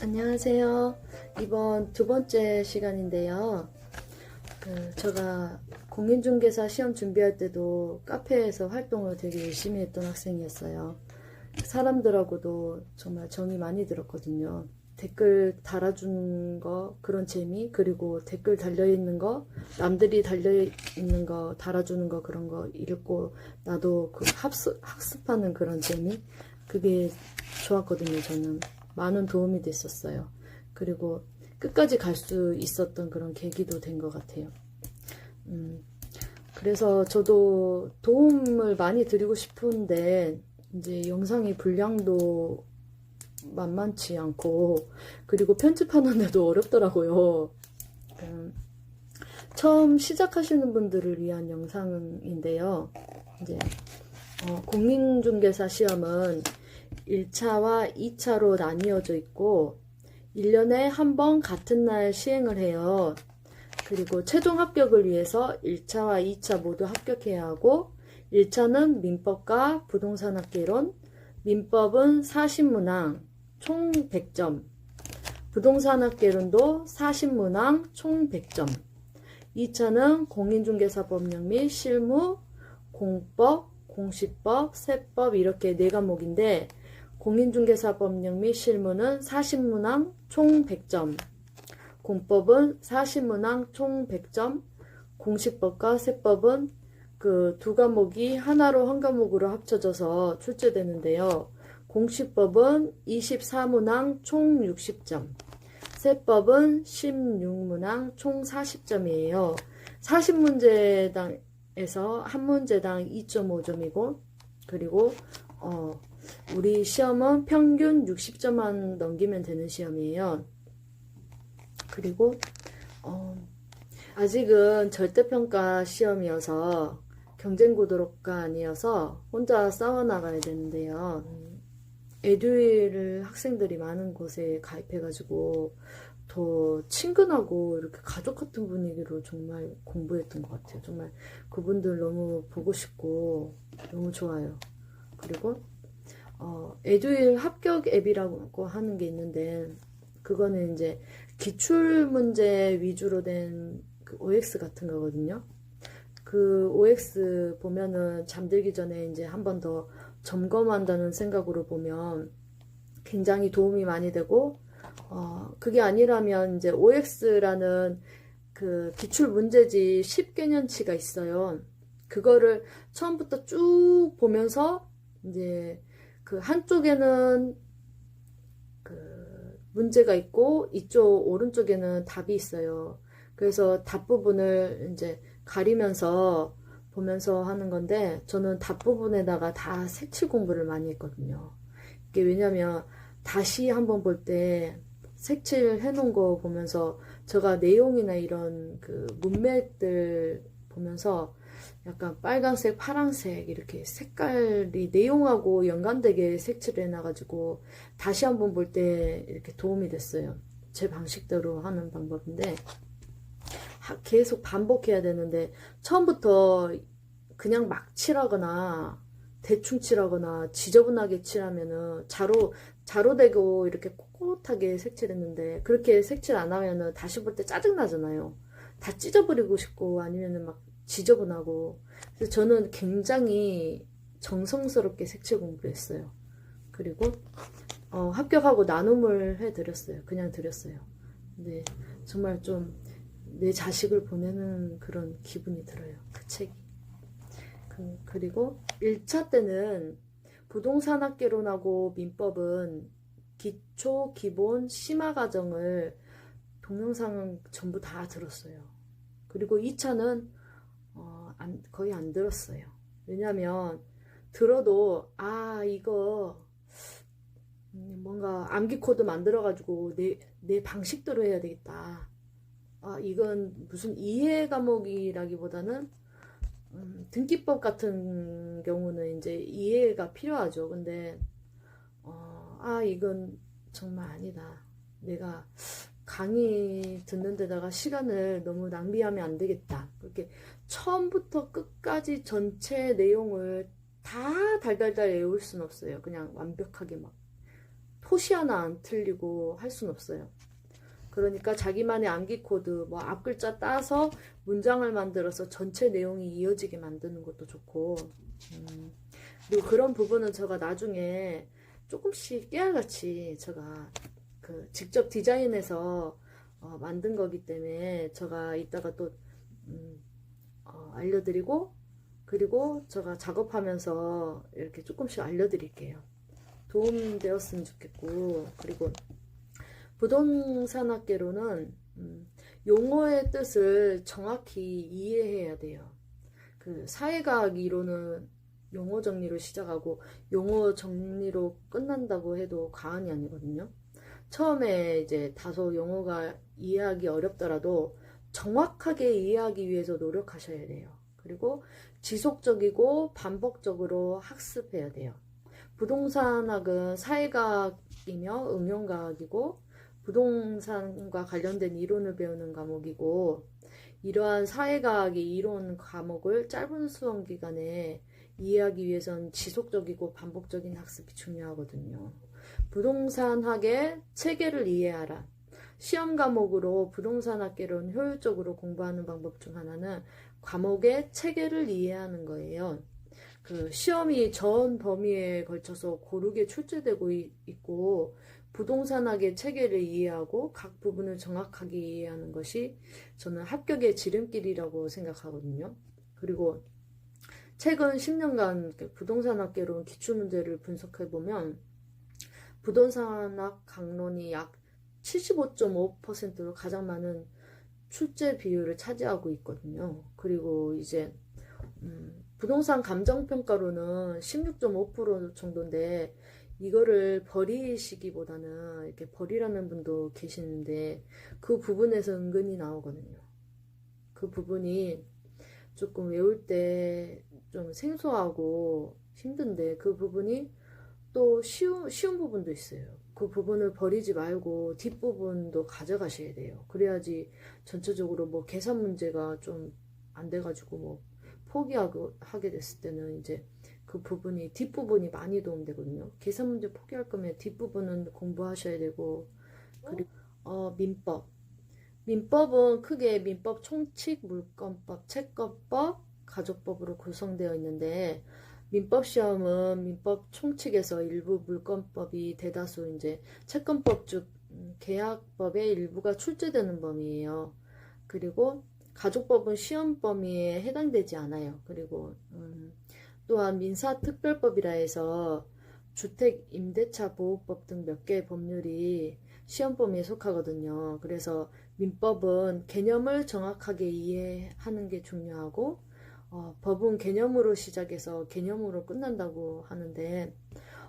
안녕하세요. 이번 두 번째 시간인데요. 제가 공인중개사 시험 준비할 때도 카페에서 활동을 되게 열심히 했던 학생이었어요. 사람들하고도 정말 정이 많이 들었거든요. 댓글 달아주는 거, 그런 재미, 그리고 댓글 달려있는 거, 남들이 달려있는 거, 달아주는 거, 그런 거 읽고, 나도 그 학습하는 그런 재미? 그게 좋았거든요, 저는. 많은 도움이 됐었어요. 그리고 끝까지 갈 수 있었던 그런 계기도 된 것 같아요. 그래서 저도 도움을 많이 드리고 싶은데, 이제 영상의 분량도 만만치 않고, 그리고 편집하는데도 어렵더라고요. 처음 시작하시는 분들을 위한 영상인데요. 이제 공인중개사 시험은 1차와 2차로 나뉘어져 있고 1년에 한 번 같은 날 시행을 해요. 그리고 최종 합격을 위해서 1차와 2차 모두 합격해야 하고 1차는 민법과 부동산학개론, 민법은 40문항 총 100점, 부동산학개론도 40문항 총 100점, 2차는 공인중개사법령 및 실무, 공법, 공시법, 세법 이렇게 4과목인데 공인중개사법령 및 실무는 40문항 총 100점, 공법은 40문항 총 100점, 공시법과 세법은 그 2과목이 하나로 한 과목으로 합쳐져서 출제되는데요. 공시법은 24문항 총 60점, 세법은 16문항 총 40점이에요. 40문제당에서 한 문제당 2.5점이고 그리고 우리 시험은 평균 60점만 넘기면 되는 시험이에요. 그리고 아직은 절대평가 시험이어서 경쟁구도가 아니어서 혼자 싸워나가야 되는데요. 에듀윌을 학생들이 많은 곳에 가입해가지고 더 친근하고 이렇게 가족 같은 분위기로 정말 공부했던 것 같아요. 정말 그분들 너무 보고 싶고 너무 좋아요. 그리고 에듀윌 합격 앱이라고 하는 게 있는데 그거는 이제 기출문제 위주로 된 그 OX 같은 거거든요. 그 OX 보면은 잠들기 전에 이제 한 번 더 점검한다는 생각으로 보면 굉장히 도움이 많이 되고 그게 아니라면 이제 OX라는 그 기출 문제지 10개년치가 있어요. 그거를 처음부터 쭉 보면서 이제 그 한쪽에는 그 문제가 있고 이쪽 오른쪽에는 답이 있어요. 그래서 답 부분을 이제 가리면서 보면서 하는 건데 저는 답 부분에다가 다 색칠 공부를 많이 했거든요. 이게 왜냐면 다시 한번 볼 때 색칠해 놓은 거 보면서 제가 내용이나 이런 그 문맥들 보면서 약간 빨간색, 파란색 이렇게 색깔이 내용하고 연관되게 색칠을 해놔가지고 다시 한번 볼 때 이렇게 도움이 됐어요. 제 방식대로 하는 방법인데 계속 반복해야 되는데 처음부터 그냥 막 칠하거나 대충 칠하거나 지저분하게 칠하면은 자로 대고 이렇게 꼿꼿하게 색칠했는데 그렇게 색칠 안 하면은 다시 볼 때 짜증 나잖아요. 다 찢어버리고 싶고 아니면은 막 지저분하고. 그래서 저는 굉장히 정성스럽게 색칠 공부를 했어요. 그리고 합격하고 나눔을 해드렸어요. 그냥 드렸어요. 근데 정말 좀 내 자식을 보내는 그런 기분이 들어요. 그 책이. 그리고 1차 때는 부동산학개론하고 민법은 기초, 기본, 심화 과정을 동영상은 전부 다 들었어요. 그리고 2차는 거의 안 들었어요. 왜냐면 들어도 이거 뭔가 암기 코드 만들어가지고 내 방식대로 해야 되겠다. 이건 무슨 이해 과목이라기보다는 등기법 같은 경우는 이제 이해가 필요하죠. 근데 이건 정말 아니다. 내가 강의 듣는 데다가 시간을 너무 낭비하면 안 되겠다. 그렇게 처음부터 끝까지 전체 내용을 다 달달달 외울 순 없어요. 그냥 완벽하게 막 토시 하나 안 틀리고 할 순 없어요. 그러니까 자기만의 암기 코드, 뭐 앞글자 따서 문장을 만들어서 전체 내용이 이어지게 만드는 것도 좋고, 그리고 그런 부분은 제가 나중에 조금씩 깨알같이 제가 그 직접 디자인해서 만든 거기 때문에 제가 이따가 또 알려드리고, 그리고 제가 작업하면서 이렇게 조금씩 알려드릴게요. 도움되었으면 좋겠고, 그리고 부동산학계로는 용어의 뜻을 정확히 이해해야 돼요. 그 사회과학 이론은 용어 정리로 시작하고 용어 정리로 끝난다고 해도 과언이 아니거든요. 처음에 이제 다소 용어가 이해하기 어렵더라도 정확하게 이해하기 위해서 노력하셔야 돼요. 그리고 지속적이고 반복적으로 학습해야 돼요. 부동산학은 사회과학이며 응용과학이고 부동산과 관련된 이론을 배우는 과목이고, 이러한 사회과학의 이론 과목을 짧은 수험 기간에 이해하기 위해선 지속적이고 반복적인 학습이 중요하거든요. 부동산학의 체계를 이해하라. 시험 과목으로 부동산학계론 효율적으로 공부하는 방법 중 하나는 과목의 체계를 이해하는 거예요. 그 시험이 전 범위에 걸쳐서 고르게 출제되고 있고, 부동산학의 체계를 이해하고 각 부분을 정확하게 이해하는 것이 저는 합격의 지름길이라고 생각하거든요. 그리고 최근 10년간 부동산학계론 기출문제를 분석해보면 부동산학 강론이 약 75.5%로 가장 많은 출제 비율을 차지하고 있거든요. 그리고 이제 부동산 감정평가로는 16.5% 정도인데, 이거를 버리시기보다는 이렇게 버리라는 분도 계시는데 그 부분에서 은근히 나오거든요. 그 부분이 조금 외울 때 좀 생소하고 힘든데 그 부분이 또 쉬운 부분도 있어요. 그 부분을 버리지 말고 뒷부분도 가져가셔야 돼요. 그래야지 전체적으로 뭐 계산 문제가 좀 안 돼가지고 뭐 포기하게 됐을 때는 이제 그 부분이 뒷부분이 많이 도움되거든요. 계산 문제 포기할 거면 뒷부분은 공부하셔야 되고, 그리고 민법. 민법은 크게 민법 총칙, 물권법, 채권법, 가족법으로 구성되어 있는데, 민법 시험은 민법 총칙에서 일부 물권법이 대다수 이제 채권법 즉 계약법의 일부가 출제되는 범위예요. 그리고 가족법은 시험 범위에 해당되지 않아요. 그리고 또한 민사특별법이라 해서 주택 임대차 보호법 등 몇 개의 법률이 시험 범위에 속하거든요. 그래서 민법은 개념을 정확하게 이해하는 게 중요하고, 법은 개념으로 시작해서 개념으로 끝난다고 하는데,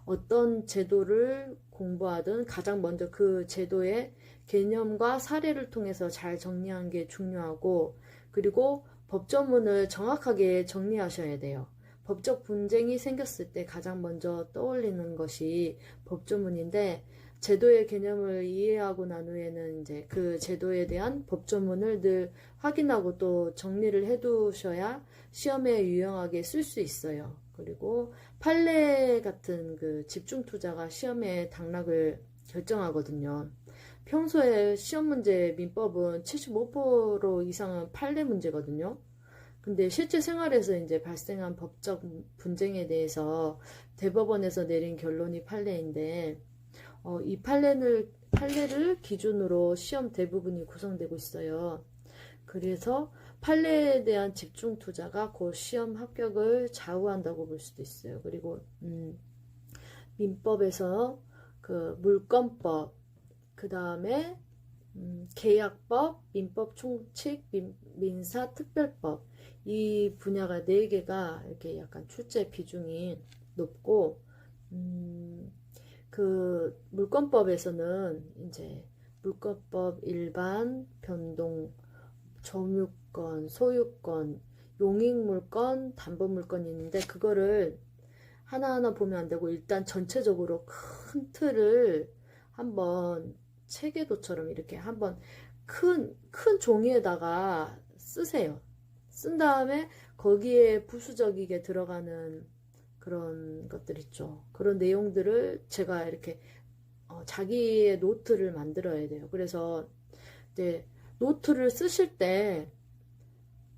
어떤 제도를 공부하든 가장 먼저 그 제도의 개념과 사례를 통해서 잘 정리하는 게 중요하고, 그리고 법조문을 정확하게 정리하셔야 돼요. 법적 분쟁이 생겼을 때 가장 먼저 떠올리는 것이 법조문인데, 제도의 개념을 이해하고 난 후에는 이제 그 제도에 대한 법조문을 늘 확인하고 또 정리를 해두셔야 시험에 유용하게 쓸 수 있어요. 그리고 판례 같은 그 집중 투자가 시험의 당락을 결정하거든요. 평소에 시험 문제 민법은 75% 이상은 판례 문제거든요. 근데 실제 생활에서 이제 발생한 법적 분쟁에 대해서 대법원에서 내린 결론이 판례인데, 이 판례를 기준으로 시험 대부분이 구성되고 있어요. 그래서 판례에 대한 집중 투자가 그 시험 합격을 좌우한다고 볼 수도 있어요. 그리고 민법에서 그 물권법, 그 다음에 계약법, 민법 총칙, 민사특별법, 이 분야가 4개가 이렇게 약간 출제 비중이 높고, 그 물권법에서는 이제 물권법 일반, 변동, 점유권, 소유권, 용익물권, 담보물권이 있는데 그거를 하나하나 보면 안 되고 일단 전체적으로 큰 틀을 한번 체계도처럼 이렇게 한번 큰 종이에다가 쓰세요. 쓴 다음에 거기에 부수적이게 들어가는 그런 것들 있죠. 그런 내용들을 제가 이렇게 자기의 노트를 만들어야 돼요. 그래서 이제 노트를 쓰실 때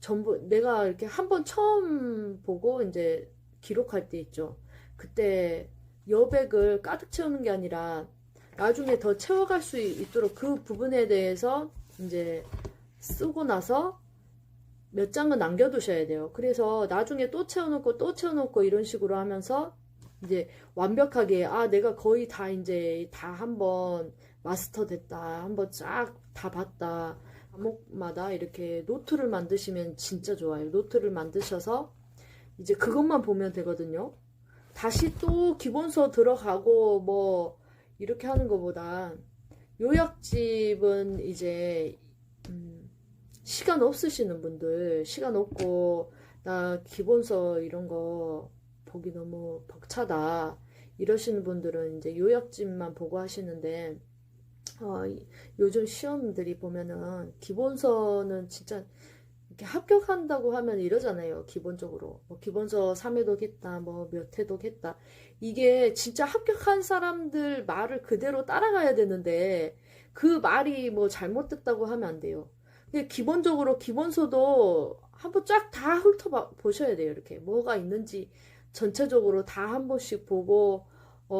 전부 내가 이렇게 한번 처음 보고 이제 기록할 때 있죠. 그때 여백을 가득 채우는 게 아니라 나중에 더 채워갈 수 있도록 그 부분에 대해서 이제 쓰고 나서 몇 장은 남겨두셔야 돼요. 그래서 나중에 또 채워놓고 이런 식으로 하면서 이제 완벽하게 내가 거의 다 이제 다 한번 마스터 됐다. 한번 쫙 다 봤다. 과목마다 이렇게 노트를 만드시면 진짜 좋아요. 노트를 만드셔서 이제 그것만 보면 되거든요. 다시 또 기본서 들어가고 뭐 이렇게 하는 것보다 요약집은 이제 시간 없으시는 분들, 시간 없고 나 기본서 이런 거 보기 너무 벅차다 이러시는 분들은 이제 요약집만 보고 하시는데 요즘 시험들이 보면은 기본서는 진짜 이렇게 합격한다고 하면 이러잖아요. 기본적으로 뭐 기본서 3회독 했다, 뭐 몇 회독 했다. 이게 진짜 합격한 사람들 말을 그대로 따라가야 되는데 그 말이 뭐 잘못됐다고 하면 안 돼요. 기본적으로 기본서도 한번 쫙 다 훑어보셔야 돼요. 이렇게 뭐가 있는지 전체적으로 다 한 번씩 보고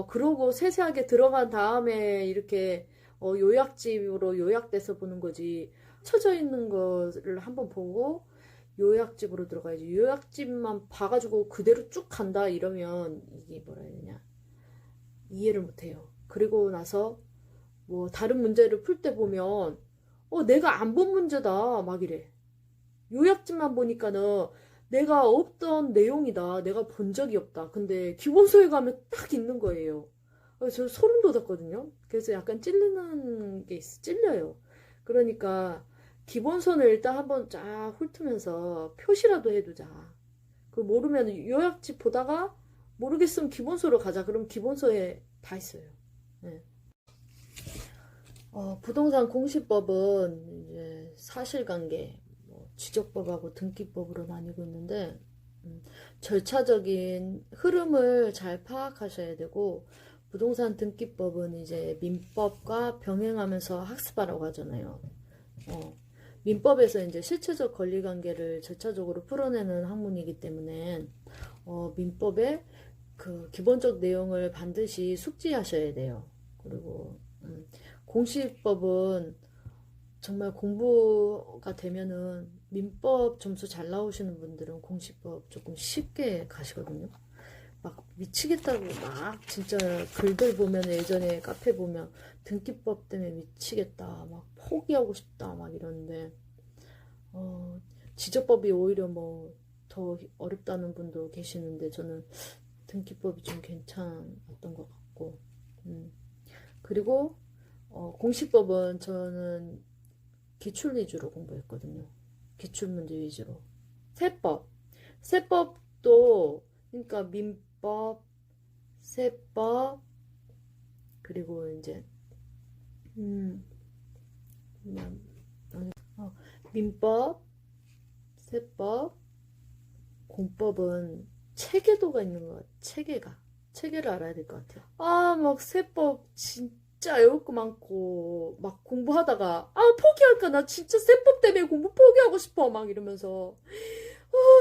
그러고 세세하게 들어간 다음에 이렇게 요약집으로 요약돼서 보는 거지. 쳐져 있는 거를 한번 보고 요약집으로 들어가야지. 요약집만 봐가지고 그대로 쭉 간다 이러면 이게 뭐라 해야 되냐, 이해를 못해요. 그리고 나서 뭐 다른 문제를 풀 때 보면 내가 안 본 문제다 막 이래. 요약집만 보니까는 내가 없던 내용이다. 내가 본 적이 없다. 근데 기본서에 가면 딱 있는 거예요. 저 소름 돋았거든요. 그래서 약간 찔리는 게 찔려요. 그러니까 기본서는 일단 한번 쫙 훑으면서 표시라도 해두자. 그 모르면 요약집 보다가 모르겠으면 기본서로 가자. 그럼 기본서에 다 있어요. 네. 부동산 공시법은 이제 사실관계, 지적법하고 등기법으로 나뉘고 있는데 절차적인 흐름을 잘 파악하셔야 되고, 부동산 등기법은 이제 민법과 병행하면서 학습하라고 하잖아요. 민법에서 이제 실체적 권리관계를 절차적으로 풀어내는 학문이기 때문에 민법의 그 기본적 내용을 반드시 숙지하셔야 돼요. 그리고 공시법은 정말 공부가 되면은 민법 점수 잘 나오시는 분들은 공시법 조금 쉽게 가시거든요. 막 미치겠다고 막 진짜 글들 보면, 예전에 카페 보면 등기법 때문에 미치겠다, 막 포기하고 싶다 막 이러는데 지적법이 오히려 뭐 더 어렵다는 분도 계시는데 저는 등기법이 좀 괜찮았던 것 같고, 그리고 공시법은 저는 기출 위주로 공부했거든요. 기출문제 위주로. 세법도 그러니까 민법, 세법, 그리고 이제 민법, 세법, 공법은 체계도가 있는 것 같아요. 체계를 알아야 될 것 같아요. 막 세법 진짜 외울 거 많고 막 공부하다가 포기할까, 나 진짜 세법 때문에 공부 포기하고 싶어 막 이러면서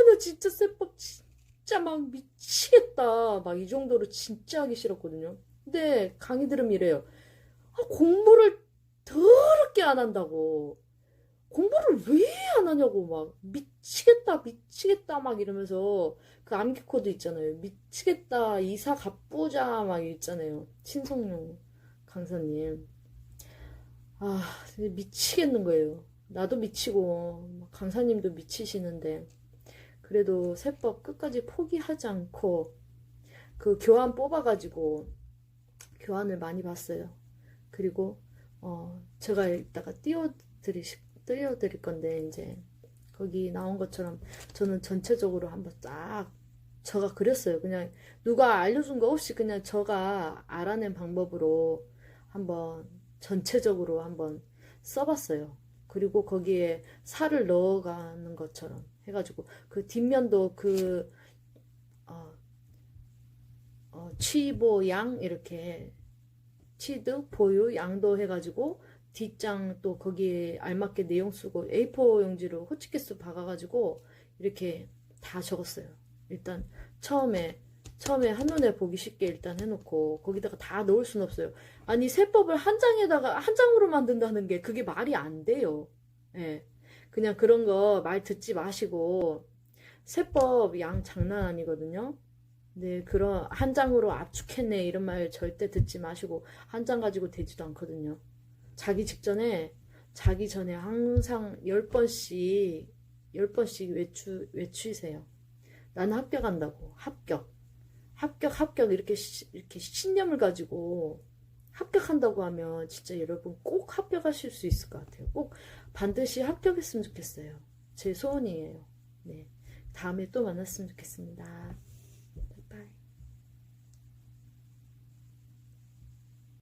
나 진짜 세법 진짜 막 미치겠다 막 이 정도로 진짜 하기 싫었거든요. 근데 강의 들으면 이래요. 공부를 더럽게 안 한다고, 공부를 왜 안 하냐고 막 미치겠다 막 이러면서, 그 암기 코드 있잖아요. 미치겠다, 이사 갑부자 막 있잖아요. 신성용 강사님. 미치겠는 거예요. 나도 미치고 강사님도 미치시는데, 그래도 세법 끝까지 포기하지 않고 그 교환 뽑아가지고 교환을 많이 봤어요. 그리고 제가 이따가 띄워드릴 건데, 이제 거기 나온 것처럼 저는 전체적으로 한번 딱 저가 그렸어요. 그냥 누가 알려준 거 없이 그냥 저가 알아낸 방법으로 한번 전체적으로 한번 써봤어요. 그리고 거기에 살을 넣어가는 것처럼 해가지고 그 뒷면도 그 취보 양 이렇게 취득 보유 양도 해가지고 뒷장 또 거기에 알맞게 내용 쓰고 A4 용지로 호치키스 박아가지고 이렇게 다 적었어요. 일단 처음에 한눈에 보기 쉽게 일단 해놓고 거기다가 다 넣을 순 없어요. 아니 세법을 한 장에다가 한 장으로 만든다는 게 그게 말이 안 돼요. 예. 그냥 그런 거 말 듣지 마시고 세법 양 장난 아니거든요. 네, 그런 한 장으로 압축했네 이런 말 절대 듣지 마시고 한 장 가지고 되지도 않거든요. 자기 전에 항상 10번씩 외치세요. 나는 합격한다고. 합격 이렇게 신념을 가지고 합격한다고 하면 진짜 여러분 꼭 합격하실 수 있을 것 같아요. 꼭 반드시 합격했으면 좋겠어요. 제 소원이에요. 네. 다음에 또 만났으면 좋겠습니다.